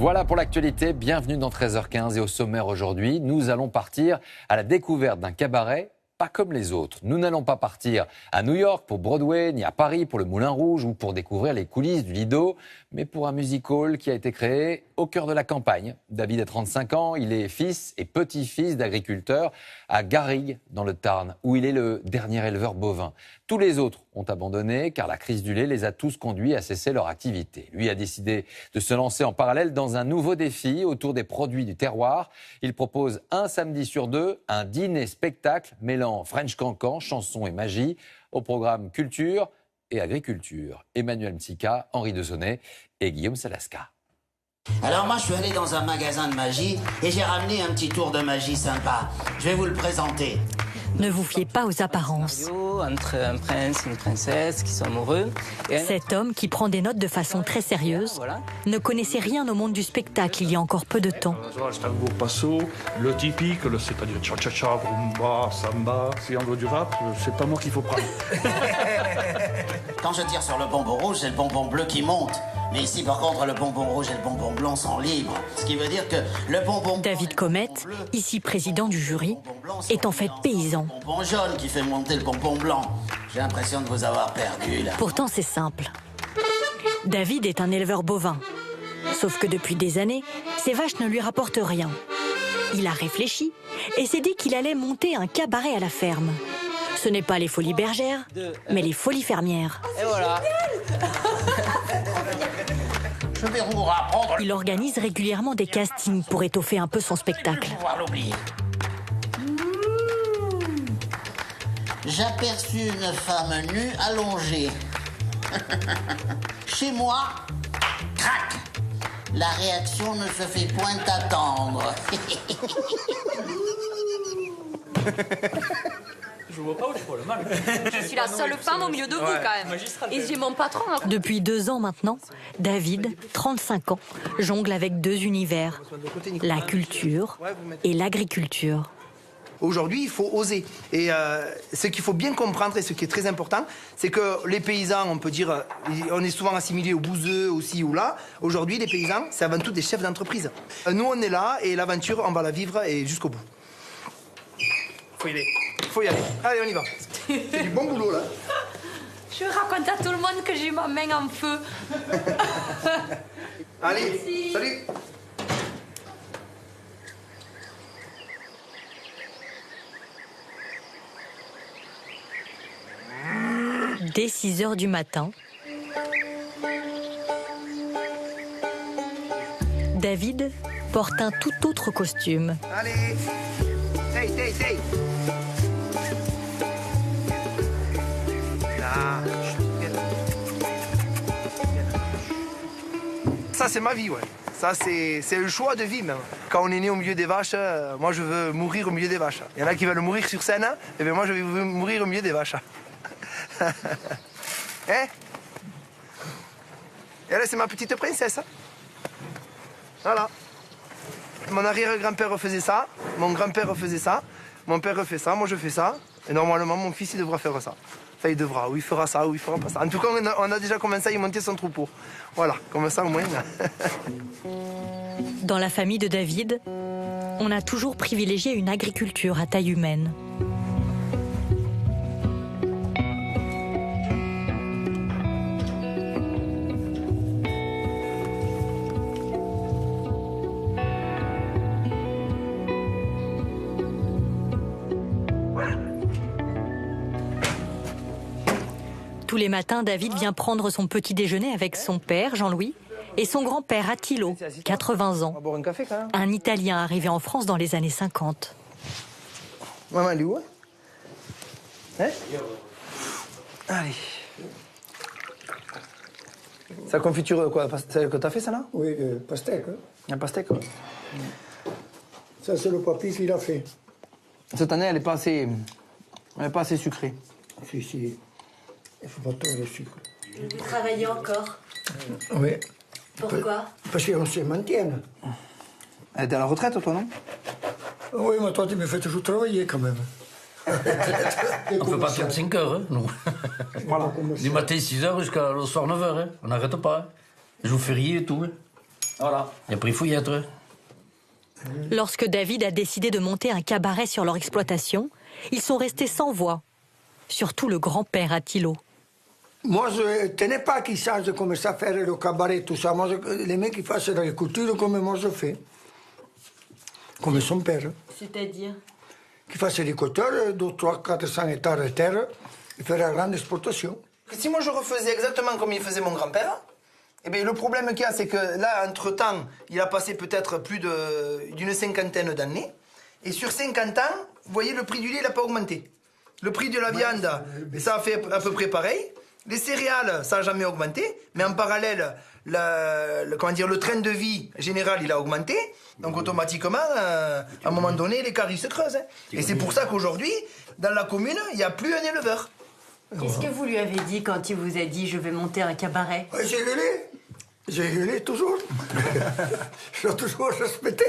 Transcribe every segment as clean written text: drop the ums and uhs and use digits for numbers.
Voilà pour l'actualité, bienvenue dans 13h15 et au sommaire aujourd'hui, nous allons partir à la découverte d'un cabaret pas comme les autres. Nous n'allons pas partir à New York pour Broadway, ni à Paris pour le Moulin Rouge ou pour découvrir les coulisses du Lido, mais pour un music-hall qui a été créé au cœur de la campagne. David a 35 ans, il est fils et petit-fils d'agriculteurs à Garrigues, dans le Tarn, où il est le dernier éleveur bovin. Tous les autres ont abandonné car la crise du lait les a tous conduits à cesser leur activité. Lui a décidé de se lancer en parallèle dans un nouveau défi autour des produits du terroir. Il propose un samedi sur deux un dîner-spectacle mêlant French Cancan, chansons et magie, au programme culture et agriculture. Emmanuel Mtsika, Henri Dessonnet et Guillaume Salasca. Alors moi je suis allé dans un magasin de magie et j'ai ramené un petit tour de magie sympa. Je vais vous le présenter. Ne vous fiez pas aux apparences. Entre un prince et une princesse qui sont amoureux. Cet homme, qui prend des notes de façon très sérieuse, ne connaissait rien au monde du spectacle il y a encore peu de temps. C'est un beau passo, le typique, c'est-à-dire cha-cha-cha, rumba, samba. Si on veut du rap, c'est pas moi qu'il faut prendre. Quand je tire sur le bonbon rouge, c'est le bonbon bleu qui monte. Mais ici, par contre, le bonbon rouge et le bonbon blanc sont libres. Ce qui veut dire que le bonbon... David Comet, ici président du jury, est en fait paysan. Le bonbon jaune qui fait monter le bonbon blanc. J'ai l'impression de vous avoir perdu, là. Pourtant, c'est simple. David est un éleveur bovin. Sauf que depuis des années, ces vaches ne lui rapportent rien. Il a réfléchi et s'est dit qu'il allait monter un cabaret à la ferme. Ce n'est pas les folies bergères, mais les folies fermières. Et voilà. Je vais vous apprendre... Il organise régulièrement des castings pour étoffer un peu son spectacle. Je vais pouvoir l'oublier. J'aperçus une femme nue allongée. Chez moi, crac. La réaction ne se fait point attendre. Je vois pas où je vois le mal. Je suis la seule femme au milieu de vous, quand même. Et j'ai mon patron. Depuis 2 ans maintenant, David, 35 ans, jongle avec 2 univers, la culture et l'agriculture. Aujourd'hui, il faut oser. Et ce qu'il faut bien comprendre et ce qui est très important, c'est que les paysans, on peut dire, on est souvent assimilés aux bouseux aussi ou là. Aujourd'hui, les paysans, c'est avant tout des chefs d'entreprise. Nous, on est là et l'aventure, on va la vivre et jusqu'au bout. Faut y aller. Faut y aller. Allez, on y va. C'est du bon boulot, là. Je raconte à tout le monde que j'ai ma main en feu. Allez, merci. Salut. Dès 6 heures du matin, David porte un tout autre costume. Allez. Hey. Là. Ça, c'est ma vie, ouais. Ça, c'est le choix de vie, même. Quand on est né au milieu des vaches, moi, je veux mourir au milieu des vaches. Il y en a qui veulent mourir sur scène, et bien moi, je vais mourir au milieu des vaches. Hein? Et là, c'est ma petite princesse. Voilà. Mon arrière-grand-père faisait ça, mon grand-père faisait ça, mon père fait ça, moi je fais ça. Et normalement, mon fils, il devra faire ça. Enfin, il devra, ou il fera ça, ou il fera pas ça. En tout cas, on a déjà commencé à y monter son troupeau. Voilà, comme ça au moins. Dans la famille de David, on a toujours privilégié une agriculture à taille humaine. Tous les matins, David vient prendre son petit déjeuner avec son père, Jean-Louis, et son grand-père, Attilo, 80 ans, un Italien arrivé en France dans les années 50. Maman, elle est où? Hein? Allez. C'est la confiture, quoi? Celle que t'as fait, ça, là? Oui, pastèque. Un pastèque, ouais. Ça, c'est le papy qui l'a fait. Cette année, elle n'est pas assez sucrée. Si. Il faut pas trop de sucre. Vous travaillez encore? Oui. Pourquoi? Parce qu'on se maintienne. Elle était à la retraite, toi, non? Oui, mais toi, tu me fais toujours travailler, quand même. On ne fait pas 35 heures, hein, nous. Voilà. Du matin 6 heures jusqu'au soir 9 heures, hein. On n'arrête pas. Hein. Jour férié et tout. Hein. Voilà. Et après, il faut y être. Lorsque David a décidé de monter un cabaret sur leur exploitation, ils sont restés sans voix. Surtout le grand-père Attilo. Moi, je ne tenais pas qu'ils sachent comment ça faire le cabaret, tout ça. Moi, les mecs qui fassent l'agriculture comme moi je fais. Comme son père. C'est-à-dire? Qui fasse agriculteur, 200, 300, 400 hectares de terre, et faire la grande exportation. Si moi je refaisais exactement comme il faisait mon grand-père, eh bien, le problème qu'il y a, c'est que là, entre-temps, il a passé peut-être plus d'une cinquantaine d'années. Et sur 50 ans, vous voyez, le prix du lait, il n'a pas augmenté. Le prix de la viande, ça a fait à peu près pareil. Les céréales, ça n'a jamais augmenté. Mais en parallèle, le train de vie général, il a augmenté. Donc automatiquement, à un moment donné, l'écart, il se creuse. Hein. Et c'est pour ça qu'aujourd'hui, dans la commune, il n'y a plus un éleveur. Qu'est-ce que vous lui avez dit quand il vous a dit « je vais monter un cabaret » J'ai gueulé. J'ai gueulé toujours. Je l'ai toujours respecté.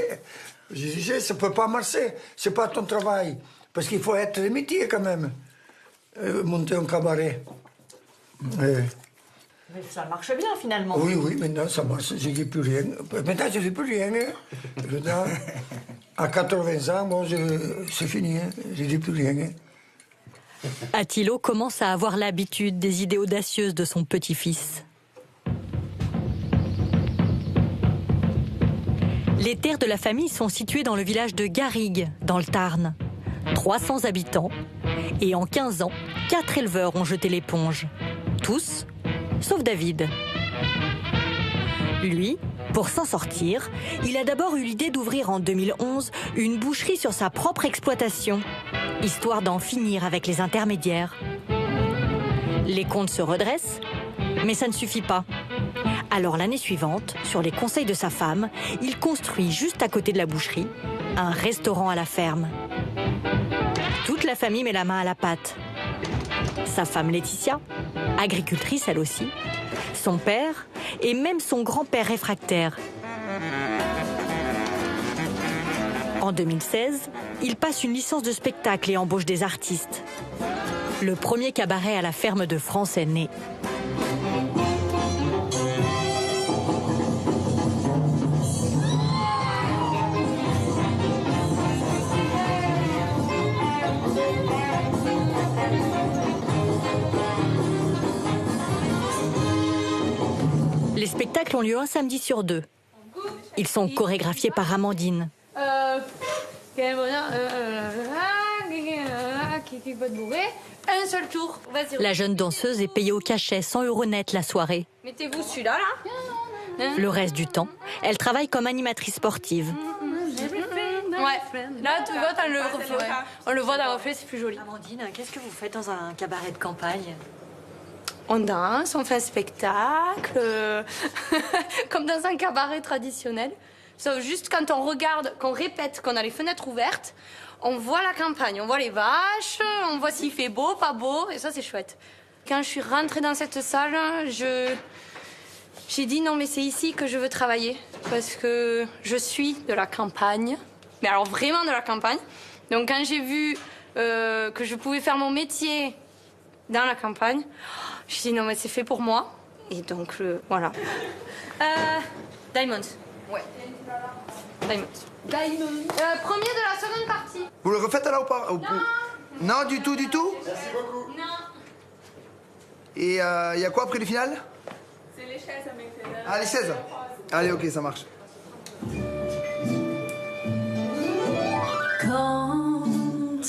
Je disais, ça ne peut pas marcher. C'est pas ton travail. Parce qu'il faut être métier quand même. Monter un cabaret. Mais ça marche bien finalement. Oui, maintenant ça marche. Je ne dis plus rien. Maintenant, je ne dis plus rien. Maintenant, à 80 ans, bon, c'est fini. Je ne dis plus rien. Attilo commence à avoir l'habitude des idées audacieuses de son petit-fils. Les terres de la famille sont situées dans le village de Garrigues, dans le Tarn. 300 habitants. Et en 15 ans, 4 éleveurs ont jeté l'éponge. Tous, sauf David. Lui, pour s'en sortir, il a d'abord eu l'idée d'ouvrir en 2011 une boucherie sur sa propre exploitation, histoire d'en finir avec les intermédiaires. Les comptes se redressent, mais ça ne suffit pas. Alors l'année suivante, sur les conseils de sa femme, il construit juste à côté de la boucherie un restaurant à la ferme. Toute la famille met la main à la pâte. Sa femme Laetitia, agricultrice elle aussi, son père et même son grand-père réfractaire. En 2016, il passe une licence de spectacle et embauche des artistes. Le premier cabaret à la ferme de France est né. Les spectacles ont lieu un samedi sur 2. Ils sont chorégraphiés par Amandine. Un seul tour. Vas-y. La jeune danseuse est payée au cachet 100 € net la soirée. Mettez-vous celui-là, là. Le reste du temps, elle travaille comme animatrice sportive. Ouais. Là, tu vois, t'as le reflet. Ouais. On le voit dans le reflet, c'est plus joli. Amandine, qu'est-ce que vous faites dans un cabaret de campagne ? On danse, on fait un spectacle, comme dans un cabaret traditionnel. Sauf juste quand on regarde, qu'on répète, qu'on a les fenêtres ouvertes, on voit la campagne, on voit les vaches, on voit s'il fait beau, pas beau, et ça c'est chouette. Quand je suis rentrée dans cette salle, j'ai dit non mais c'est ici que je veux travailler, parce que je suis de la campagne, mais alors vraiment de la campagne. Donc quand j'ai vu que je pouvais faire mon métier dans la campagne, je me suis dit non mais c'est fait pour moi, et donc voilà. Diamonds. Ouais. Diamonds. Premier de la seconde partie. Vous le refaites là ou pas? Non, du tout, du tout? Merci beaucoup. Non. Et il y a quoi après le final? C'est les chaises avec les... Ah, les chaises? Allez, ok, ça marche. Quand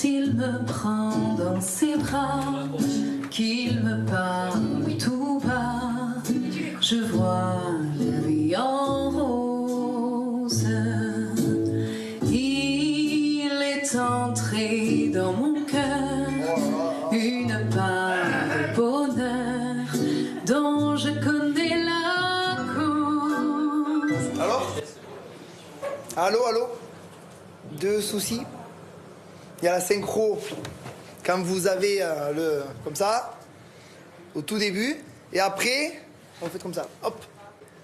il me prend dans ses bras, qu'il me parle tout bas, je vois la vie en rose. Il est entré dans mon cœur une part de bonheur dont je connais la cause. Alors? Allô? Deux soucis. Il y a la synchro quand vous avez comme ça, au tout début, et après, on fait comme ça. Hop.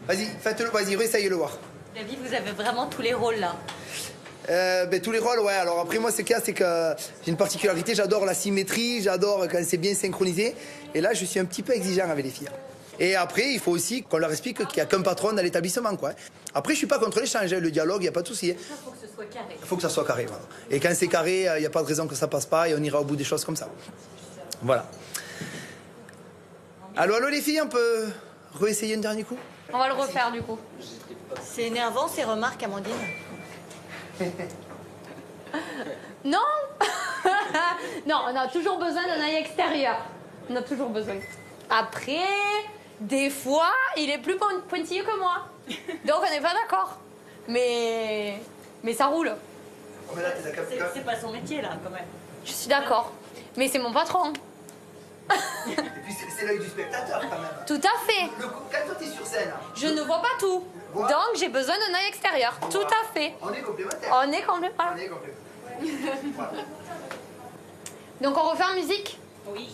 Vas-y, faites-le, vas-y, réessayez-le voir. David, vous avez vraiment tous les rôles là. Tous les rôles, ouais. Alors après, moi, ce qu'il y a, c'est que j'ai une particularité, j'adore la symétrie, j'adore quand c'est bien synchronisé. Et là, je suis un petit peu exigeant avec les filles. Et après, il faut aussi qu'on leur explique qu'il n'y a qu'un patron dans l'établissement, quoi. Après, je suis pas contre l'échange, le dialogue, il n'y a pas de souci. Il faut que ce soit carré. Il faut que ça soit carré, voilà. Et quand c'est carré, il n'y a pas de raison que ça passe pas et on ira au bout des choses comme ça. Voilà. Allô, les filles, on peut réessayer un dernier coup? On va le refaire du coup. C'est énervant ces remarques, Amandine. Non. Non, on a toujours besoin d'un œil extérieur. On a toujours besoin. Après, des fois, il est plus pointilleux que moi. Donc on n'est pas d'accord. Mais ça roule. C'est pas son métier, là, quand même. Je suis d'accord. Mais c'est mon patron. Et puis c'est l'œil du spectateur, quand même. Tout à fait. Quand toi, t'es sur scène... Je ne vois pas tout. Voilà. Donc j'ai besoin d'un œil extérieur. Voilà. Tout à fait. On est complémentaires. On est complètement. On est complémentaires. Voilà. Donc on refait en musique? Oui.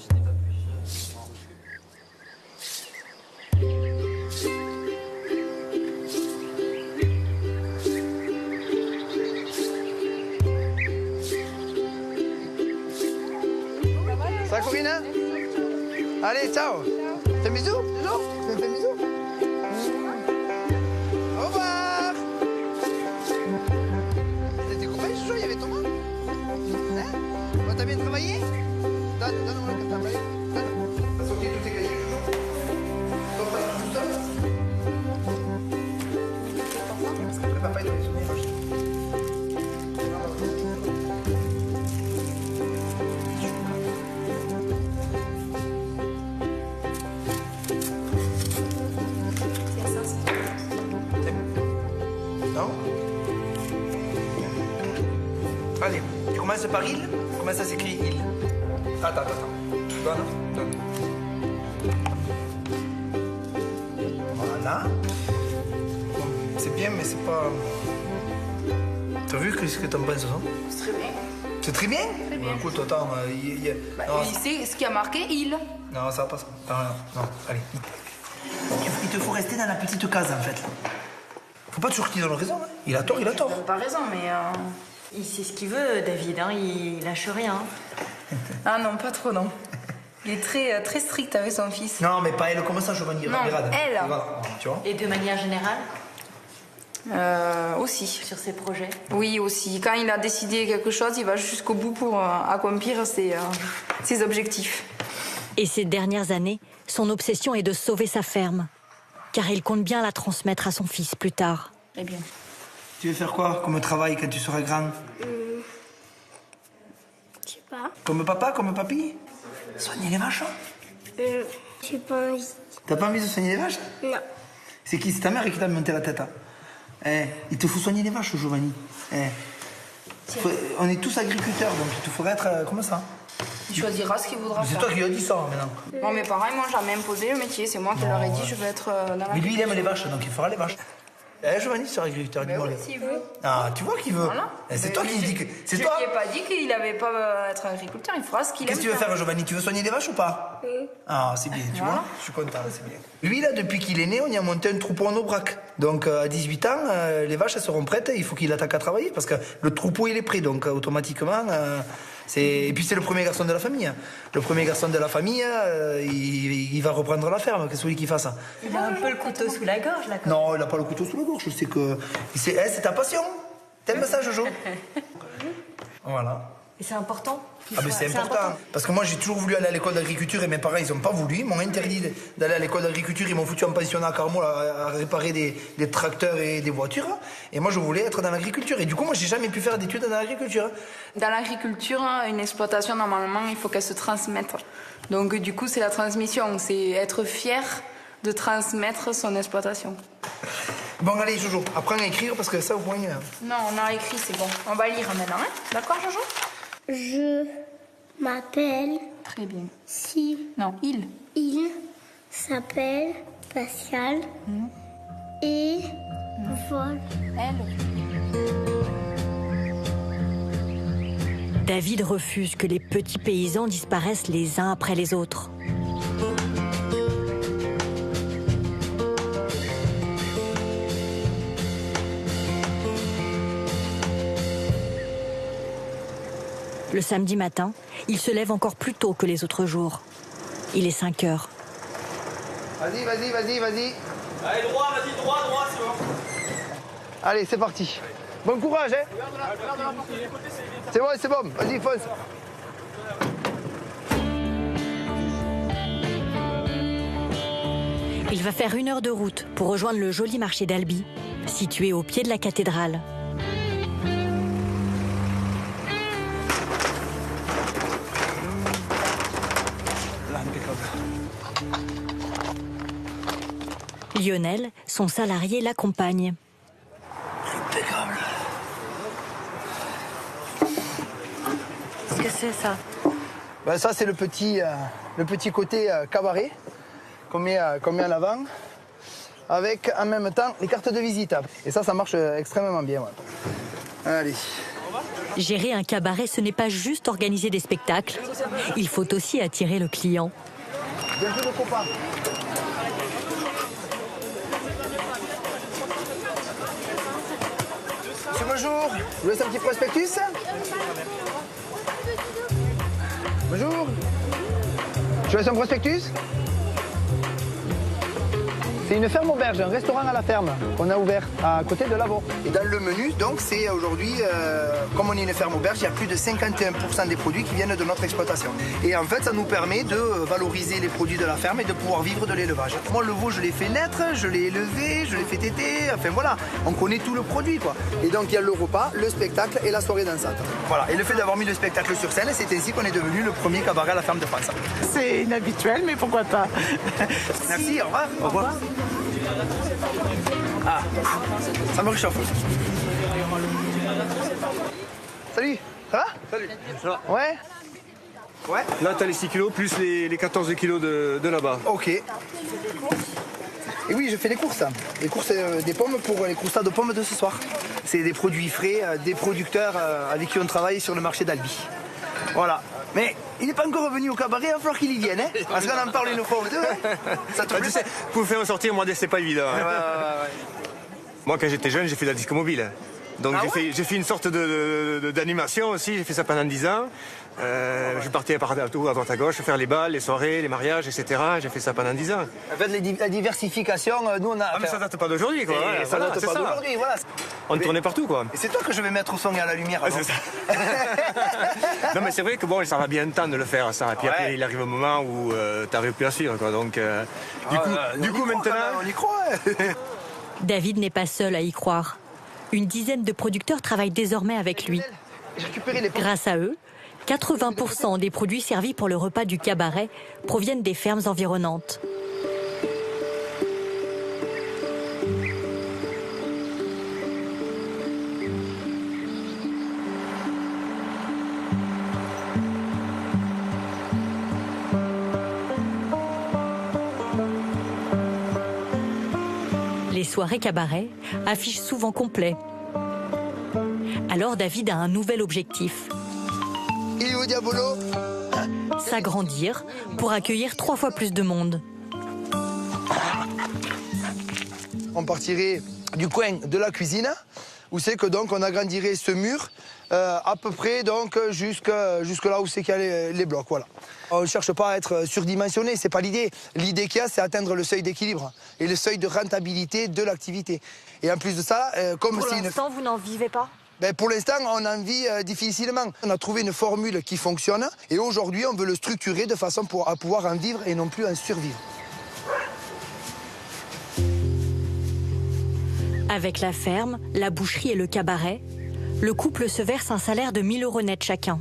Ça va, Corinne? Allez, ciao. Fais un bisou? Toujours? Tu me fais un bisou? Au revoir. T'étais combien, Jojo? Il y avait ton monde? Hein? Bon, t'as bien travaillé? Donne-moi le cartable, allez. Donne. T'as sorti tous tes cahiers, Jojo? Toi, pas tout seul? Parce qu'après, papa, il doit les souvenir. Non? Allez, tu commences par il? Comment ça s'écrit il? Attends. Donne. Voilà. Bon, c'est bien, mais c'est pas... T'as vu ce que t'en penses, ça? C'est très bien. C'est très bien? Très bien. Bah, écoute, attends, non, Il sait ce qui a marqué il. non, ça va pas ça. Non, allez. Il te faut rester dans la petite case, en fait. Faut pas toujours qu'il donne raison, hein. Il a tort. Il n'a pas raison, mais... Il sait ce qu'il veut, David, hein. Il lâche rien. Ah non, pas trop, non. Il est très, très strict avec son fils. Non, mais pas elle, comment ça, Giovanni? Non, Regarde. elle. Voilà, tu vois? Et de manière générale, Aussi. sur ses projets? Oui, aussi. Quand il a décidé quelque chose, il va jusqu'au bout pour accomplir ses objectifs. Et ces dernières années, son obsession est de sauver sa ferme. Car il compte bien la transmettre à son fils plus tard. Eh bien. Tu veux faire quoi comme travail quand tu seras grand? Je sais pas. Comme papa, comme papy? Soigner les vaches? J'ai pas envie. T'as pas envie de soigner les vaches? Non. C'est qui? C'est ta mère qui t'a monté la tête, hein? Il te faut soigner les vaches, Giovanni. On est tous agriculteurs, donc il te faudrait être... comment ça? Il choisira ce qu'il voudra C'est faire. toi qui lui as dit ça, maintenant. Bon, mes parents, ils m'ont jamais imposé le métier. C'est moi qui leur ai dit, je veux être dans la... Mais lui, il aime les vaches, donc il fera les vaches. Giovanni, tu seras agriculteur. Ben oui, s'il veut. Ah, tu vois qu'il veut. Voilà. C'est toi qui dis que... C'est Je toi. lui ai pas dit qu'il avait pas être agriculteur. Il fera ce qu'il aime. Qu'est-ce que tu veux faire, Giovanni? Tu veux soigner les vaches ou pas? Ah, c'est bien, tu vois. Je suis content, c'est bien. Lui, là, depuis qu'il est né, on y a monté un troupeau en Aubrac. Donc, à 18 ans, les vaches, elles seront prêtes. Il faut qu'il attaque à travailler parce que le troupeau, il est prêt. Donc, automatiquement... Et puis c'est le premier garçon de la famille. Le premier garçon de la famille, il va reprendre la ferme, que celui qui fasse ça. Il a un peu le couteau sous la gorge, là, quand même. Non, il n'a pas le couteau sous la gorge. C'est que... C'est ta passion. T'aimes ça, Jojo? Voilà. Et c'est important. Ah mais c'est important. Parce que moi j'ai toujours voulu aller à l'école d'agriculture et mes parents ils n'ont pas voulu. Ils m'ont interdit d'aller à l'école d'agriculture. Ils m'ont foutu en pensionnat à Carmaux à réparer des tracteurs et des voitures. Et moi je voulais être dans l'agriculture. Et du coup moi j'ai jamais pu faire d'études dans l'agriculture. Dans l'agriculture, une exploitation, normalement, il faut qu'elle se transmette. Donc du coup, c'est la transmission. C'est être fier de transmettre son exploitation. Bon allez Jojo, apprends à écrire parce que ça au moins... Non, on a écrit, c'est bon. On va lire maintenant, hein? D'accord, Jojo? Je m'appelle... Très bien. Si... Non, il. Il s'appelle Pascal. Et... Vol. Elle. David refuse que les petits paysans disparaissent les uns après les autres. Le samedi matin, il se lève encore plus tôt que les autres jours. Il est 5 heures. Vas-y. Allez, droit, vas-y, droit, c'est bon. Allez, c'est parti. Bon courage, hein. C'est bon, vas-y, fonce. Il va faire 1 heure de route pour rejoindre le joli marché d'Albi, situé au pied de la cathédrale. Lionel, son salarié, l'accompagne. Impeccable. Qu'est-ce que c'est ça? Ben, ça, c'est le petit côté cabaret qu'on met en avant, avec en même temps les cartes de visite. Et ça marche extrêmement bien. Ouais. Allez. Gérer un cabaret, ce n'est pas juste organiser des spectacles. Il faut aussi attirer le client. Bientôt de copains. Monsieur, bonjour. Je vous laisse un petit prospectus. Bonjour. Je vous laisse un prospectus. C'est une ferme auberge, un restaurant à la ferme qu'on a ouvert à côté de Lavaux. Et dans le menu, donc, c'est aujourd'hui, comme on est une ferme auberge, il y a plus de 51% des produits qui viennent de notre exploitation. Et en fait, ça nous permet de valoriser les produits de la ferme et de pouvoir vivre de l'élevage. Moi, le veau, je l'ai fait naître, je l'ai élevé, je l'ai fait téter, enfin voilà, on connaît tout le produit, quoi. Et donc, il y a le repas, le spectacle et la soirée dansante. Voilà, et le fait d'avoir mis le spectacle sur scène, c'est ainsi qu'on est devenu le premier cabaret à la ferme de France. C'est inhabituel, mais pourquoi pas. Merci, au revoir. Au revoir. Ah, ça me réchauffe. Salut, ça va? Salut. Ça va? Ouais. Ouais. Là, t'as les 6 kilos plus les 14 kilos de là-bas. Ok. Et oui, je fais les courses. Les courses des pommes pour les croustas de pommes de ce soir. C'est des produits frais, des producteurs avec qui on travaille sur le marché d'Albi. Voilà. Mais il n'est pas encore revenu au cabaret, il va falloir qu'il y vienne, hein, parce qu'on en parle une fois ou deux. Hein. Ça te plaît? Pour vous faire sortir, moi, c'est pas évident. Hein. Ouais. Moi, quand j'étais jeune, j'ai fait de la disco mobile. Donc j'ai fait une sorte d'animation aussi, j'ai fait ça pendant 10 ans. Je partais partout à droite à gauche, faire les balles, les soirées, les mariages, etc. J'ai fait ça pendant 10 ans. En fait, la diversification, nous on a... Ah mais ça date pas d'aujourd'hui, quoi. Ouais, ça date pas d'aujourd'hui, voilà. On tournait partout, quoi. Et c'est toi que je vais mettre au son et à la lumière. Ah, c'est ça. Non mais c'est vrai que bon, ça va bien de temps de le faire, ça. Et puis après, il arrive un moment où t'arrives plus à suivre, quoi. Donc, du coup maintenant... On y croit. David n'est pas seul à y croire. Une dizaine de producteurs travaillent désormais avec lui. Grâce à eux, 80% des produits servis pour le repas du cabaret proviennent des fermes environnantes. Les soirées cabaret affichent souvent complet. Alors David a un nouvel objectif. Il est au diabolo. S'agrandir pour accueillir 3 fois plus de monde. On partirait du coin de la cuisine, où c'est que donc on agrandirait ce mur à peu près donc jusque là où c'est qu'il y a les blocs, voilà. On ne cherche pas à être surdimensionné, c'est pas l'idée. L'idée qu'il y a, c'est atteindre le seuil d'équilibre et le seuil de rentabilité de l'activité. Et en plus de ça, comme pour l'instant, vous n'en vivez pas? Ben pour l'instant, on en vit difficilement. On a trouvé une formule qui fonctionne et aujourd'hui, on veut le structurer de façon à pouvoir en vivre et non plus en survivre. Avec la ferme, la boucherie et le cabaret, le couple se verse un salaire de 1 000 € net chacun.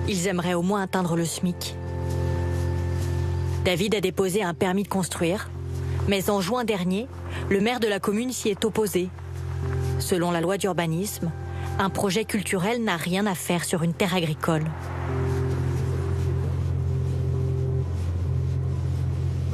Ils aimeraient au moins atteindre le SMIC. David a déposé un permis de construire, mais en juin dernier, le maire de la commune s'y est opposé. Selon la loi d'urbanisme, un projet culturel n'a rien à faire sur une terre agricole.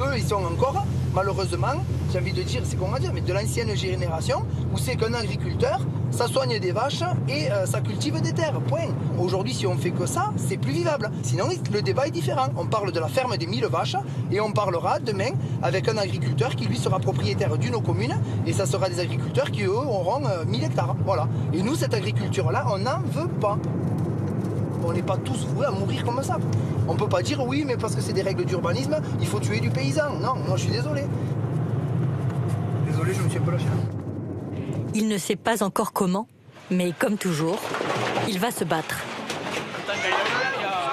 Eux, ils sont encore, malheureusement, j'ai envie de dire, c'est qu'on va dire, mais de l'ancienne génération, où c'est qu'un agriculteur, ça soigne des vaches et ça cultive des terres, point. Aujourd'hui, si on fait que ça, c'est plus vivable. Sinon, le débat est différent. On parle de la ferme des 1000 vaches et on parlera demain avec un agriculteur qui, lui, sera propriétaire d'une commune et ça sera des agriculteurs qui, eux, auront 1000 hectares. Voilà. Et nous, cette agriculture-là, on n'en veut pas. On n'est pas tous voués à mourir comme ça. On peut pas dire oui, mais parce que c'est des règles d'urbanisme, il faut tuer du paysan. Non, moi je suis désolé. Désolé, je me suis un peu lâché. Il ne sait pas encore comment, mais comme toujours, il va se battre.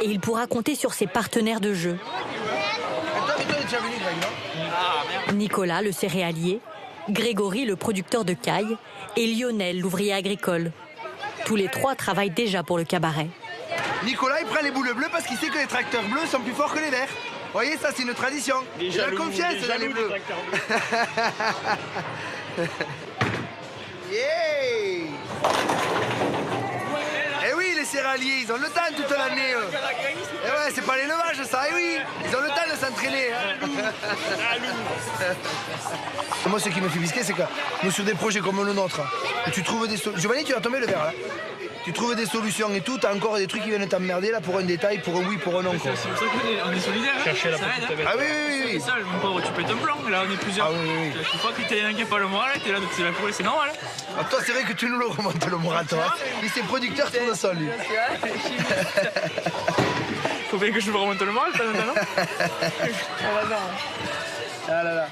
Et il pourra compter sur ses partenaires de jeu. Nicolas, le céréalier, Grégory, le producteur de caille, et Lionel, l'ouvrier agricole. Tous les trois travaillent déjà pour le cabaret. Nicolas, il prend les boules bleues parce qu'il sait que les tracteurs bleus sont plus forts que les verts. Vous voyez, ça c'est une tradition. J'ai la confiance dans les bleus. Yeah. Eh oui, les céréaliers, ils ont le temps toute l'année. Eh ouais, c'est pas l'élevage ça, eh oui. Ils ont le temps de s'entraîner. Moi, ce qui me fait bisquer, c'est que nous, sur des projets comme le nôtre, tu trouves des solutions. Giovanni, tu vas tomber le verre là. Tu trouves des solutions et tout, t'as encore des trucs qui viennent t'emmerder là pour un détail, pour un oui, pour un non. C'est pour ça qu'on est solidaires. Chercher la petite bête. Ah oui, oui, oui. C'est ça, mon pauvre, tu pètes un plan. Là, on est plusieurs. Ah oui, oui. Chaque fois qu'il y en a un qui n'a pas le moral, t'es là, c'est la fourrée, c'est normal. Ah, toi, c'est vrai que tu nous le remontes le moral, toi. Il s'est producteur sur le sol, lui. Faut bien que je me remonte le moral, pas maintenant. Ah là là.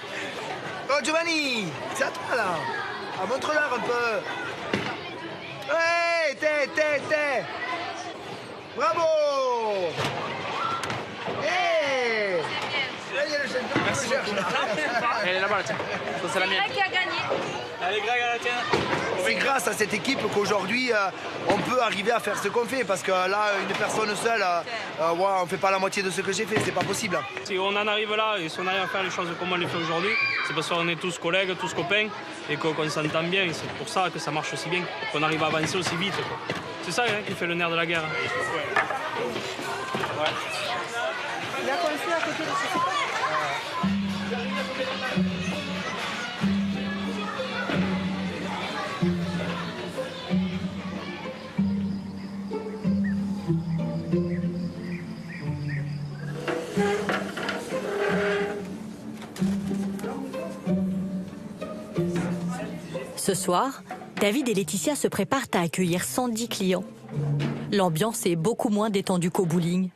Oh, Giovanni, c'est à toi, là. Ah, montre-leur un peu. Ouais, t'es. Bravo. Hey. Là, il y a le champion. Merci beaucoup. Elle est là-bas, la tienne. Ça, c'est la mienne. C'est qui a gagné. Allez, Greg, à la tienne. C'est grâce à cette équipe qu'aujourd'hui, on peut arriver à faire ce qu'on fait. Parce que là, une personne seule, on ne fait pas la moitié de ce que j'ai fait. C'est pas possible. Si on en arrive là, et si on arrive à faire les choses comme on les fait aujourd'hui, c'est parce qu'on est tous collègues, tous copains, et qu'on s'entend bien. Et c'est pour ça que ça marche aussi bien, qu'on arrive à avancer aussi vite. C'est ça qui fait le nerf de la guerre. Ouais. Il a coincé à côté de ce super. Ce soir, David et Laetitia se préparent à accueillir 110 clients. L'ambiance est beaucoup moins détendue qu'au bowling.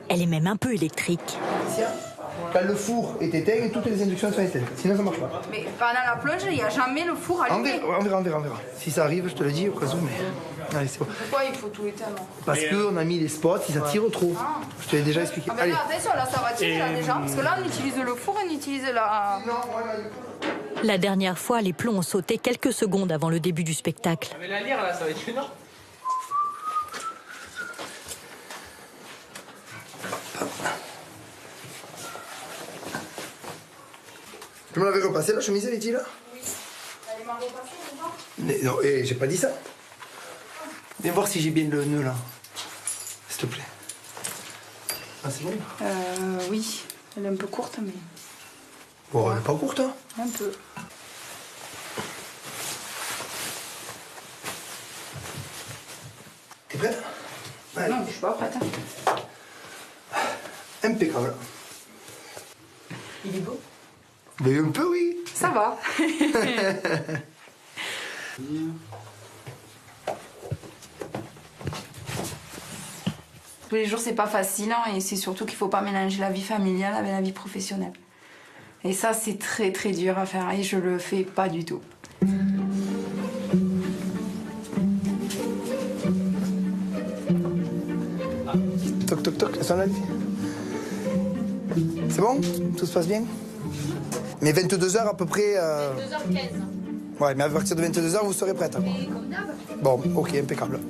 Elle est même un peu électrique. Quand le four est éteint, toutes les inductions sont éteintes. Sinon, ça ne marche pas. Mais pendant la plonge, il n'y a jamais le four allumé. On verra. Si ça arrive, je te le dis au cas où, mais... Allez, c'est bon. Pourquoi il faut tout éteindre? Parce qu'on a mis les spots, si ça tire trop. Je te l'ai déjà expliqué. Ah ben là, attention, là, ça va tirer là, déjà. Parce que là, on utilise le four, on utilise la... La dernière fois, les plombs ont sauté quelques secondes avant le début du spectacle. Mais la lire, là, ça va être énorme. Tu me l'avais repassé la chemise, Letty, là? Oui. Elle m'a repassée, déjà? Non, j'ai pas dit ça. Viens voir si j'ai bien le nœud, là. S'il te plaît. Ah, c'est bon? Oui. Elle est un peu courte, mais... Bon, elle est pas courte, hein? Un peu. T'es prête? Ouais. Non, je suis pas prête. Impeccable. Il est beau? Mais un peu, oui. Ça va. Tous les jours, c'est pas facile, hein, et c'est surtout qu'il faut pas mélanger la vie familiale avec la vie professionnelle. Et ça, c'est très très dur à faire, et je le fais pas du tout. Toc, toc, toc, ça sonne. C'est bon? Tout se passe bien? Mais 22h à peu près... 22h15. Ouais, mais à partir de 22h, vous serez prête. Et comme d'hab. Bon, ok, impeccable.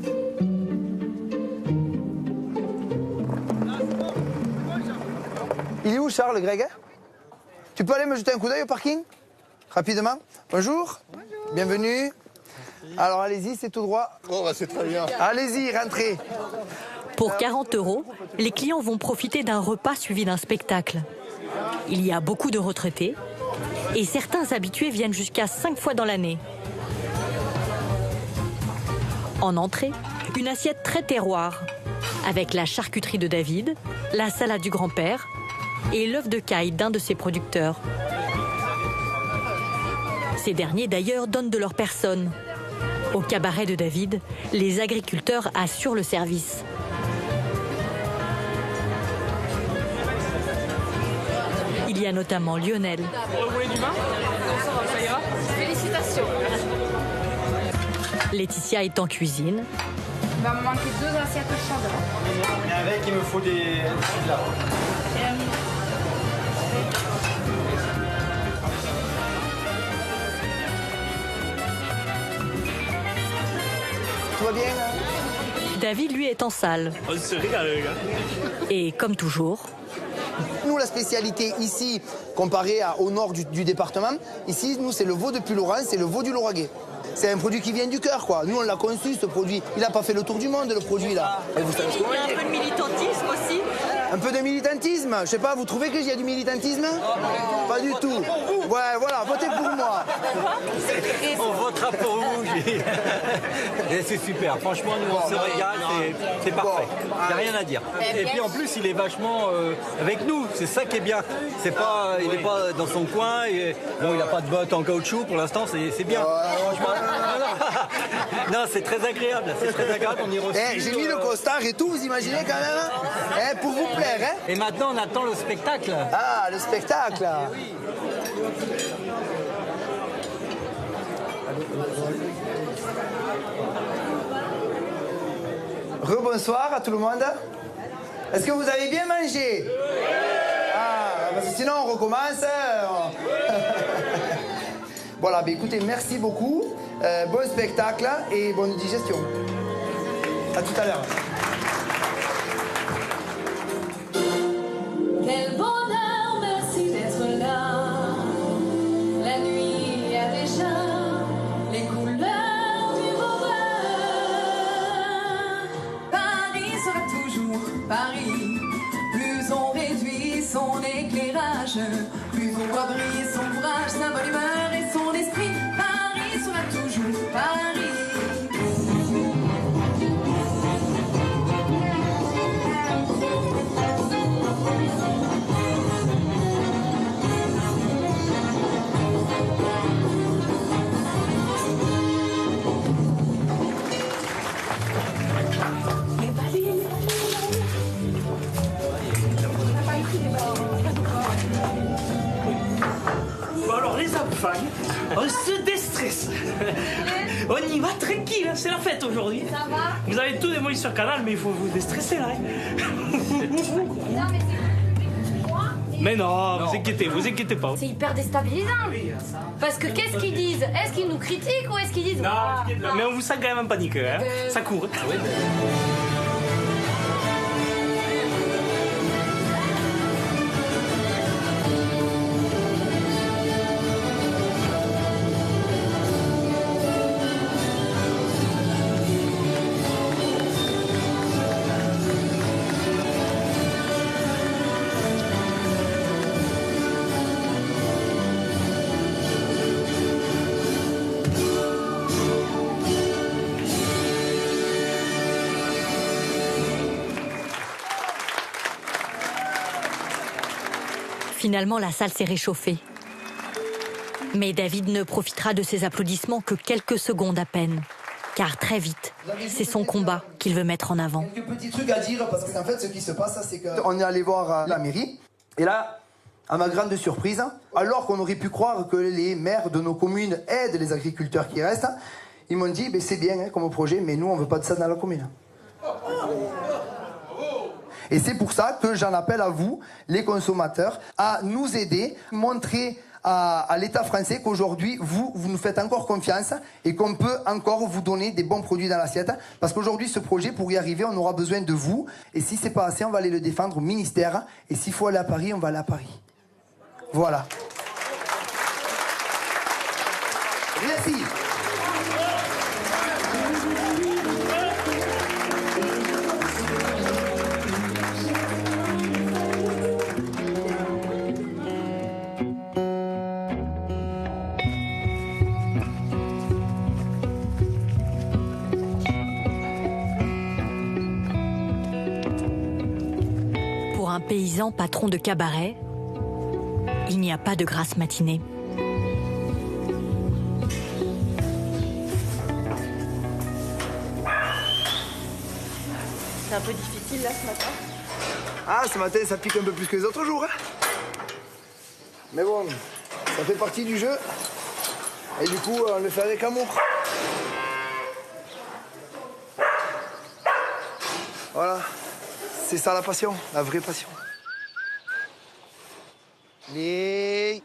Il est où, Charles, Greg? Tu peux aller me jeter un coup d'œil au parking? Rapidement. Bonjour. Bonjour. Bienvenue. Merci. Alors, allez-y, c'est tout droit. Oh, bah, c'est très bien. Allez-y, rentrez. Pour 40 €, les clients vont profiter d'un repas suivi d'un spectacle. Il y a beaucoup de retraités et certains habitués viennent jusqu'à 5 fois dans l'année. En entrée, une assiette très terroir, avec la charcuterie de David, la salade du grand-père et l'œuf de caille d'un de ses producteurs. Ces derniers d'ailleurs donnent de leur personne. Au cabaret de David, les agriculteurs assurent le service. Il y a notamment Lionel. Vous voulez du vin? Ça ira? Félicitations. Laetitia est en cuisine. Il va me manquer 2 assiettes de chandelle. Et avec, il me faut des là. Tout va bien hein? David, lui, est en salle. On se régale, les gars. Et comme toujours, Nous, la spécialité ici, comparée au nord du département, ici, nous, c'est le veau de Puylaurens, c'est le veau du Lauragais. C'est un produit qui vient du cœur, quoi. Nous, on l'a conçu, ce produit. Il n'a pas fait le tour du monde, le produit, là. Et vous savez ce qu'on il y a un peu de militantisme aussi. Un peu de militantisme. Je sais pas, vous trouvez qu'il y a du militantisme? Pas du tout. Ouais, voilà, votez pour moi. On votera pour vous. Et c'est super. Franchement, nous, on se régale. C'est parfait. Il n'y a rien à dire. Et puis en plus, il est vachement avec nous. C'est ça qui est bien. C'est pas, il n'est pas dans son coin. Et, bon, il n'a pas de bottes en caoutchouc pour l'instant. C'est bien. Franchement. Non, c'est très agréable. C'est très agréable. On y reçoit. J'ai mis le costard et tout, vous imaginez quand même pour vous plaire. Et maintenant, on attend le spectacle. Ah, le spectacle. Rebonsoir à tout le monde. Est-ce que vous avez bien mangé? Ah, parce que sinon on recommence. Voilà, bah écoutez, merci beaucoup. Bon spectacle et bonne digestion. À tout à l'heure. Quel bonheur, merci d'être là. La nuit, il y a déjà les couleurs du bonheur. Paris sera toujours Paris. Plus on réduit son éclairage, plus on voit briller son courage, sa bonne humeur et son esprit. Paris sera toujours Paris. Bon alors les enfants, on se déstresse. On y va tranquille, c'est la fête aujourd'hui. Ça va? Vous avez tout démoli sur Canal, mais il faut vous déstresser là. Mais non, vous inquiétez pas. C'est hyper déstabilisant. Parce que qu'est-ce qu'ils disent? Est-ce qu'ils nous critiquent ou est-ce qu'ils disent... Non, mais on vous sent quand même en panique, hein. Ça court. Finalement, la salle s'est réchauffée. Mais David ne profitera de ces applaudissements que quelques secondes à peine. Car très vite, c'est son combat qu'il veut mettre en avant. Quelques petits trucs à dire, parce qu'en fait, ce qui se passe, c'est qu'on est allé voir la mairie. Et là, à ma grande surprise, alors qu'on aurait pu croire que les maires de nos communes aident les agriculteurs qui restent, ils m'ont dit, c'est bien comme projet, mais nous, on ne veut pas de ça dans la commune. Et c'est pour ça que j'en appelle à vous, les consommateurs, à nous aider, montrer à l'État français qu'aujourd'hui, vous nous faites encore confiance et qu'on peut encore vous donner des bons produits dans l'assiette. Parce qu'aujourd'hui, ce projet, pour y arriver, on aura besoin de vous. Et si c'est pas assez, on va aller le défendre au ministère. Et s'il faut aller à Paris, on va aller à Paris. Voilà. Merci. Pour un paysan patron de cabaret, il n'y a pas de grasse matinée. C'est un peu difficile là ce matin. Ah, ce matin, ça pique un peu plus que les autres jours. Mais bon, ça fait partie du jeu. Et du coup, on le fait avec amour. Voilà. C'est ça la passion, la vraie passion. Les...